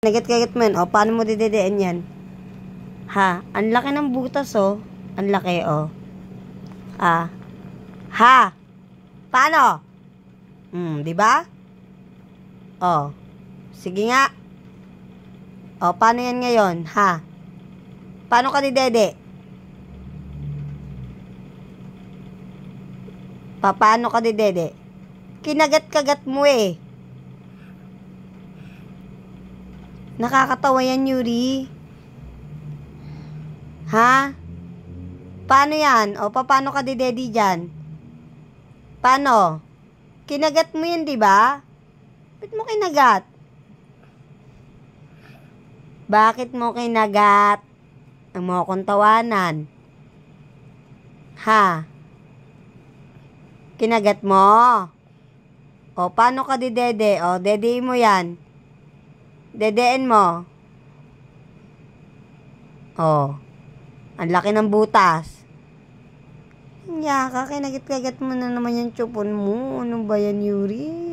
Nagat-kagat mo yan. O, paano mo didedean yan? Ha? Ang laki ng butas, oh. Ang laki, oh. Ha? Paano? Di ba? Oh. Sige nga. O, paano yan ngayon? Ha? Paano ka didede? Paano ka didede? Kinagat-kagat mo eh. Nakakatawa yan, Yuri. Ha? Paano yan? O, paano ka didede dyan? Paano? Kinagat mo yan, di ba? Bakit mo kinagat? Bakit mo kinagat? Ang mga kong tawanan. Ha? Kinagat mo? O, paano ka didede? O, dedein mo yan. Dedeen mo. O, ang laki ng butas. Yaka, kinagat-kagat mo na naman yung chupon mo. Ano ba yan, Yuri?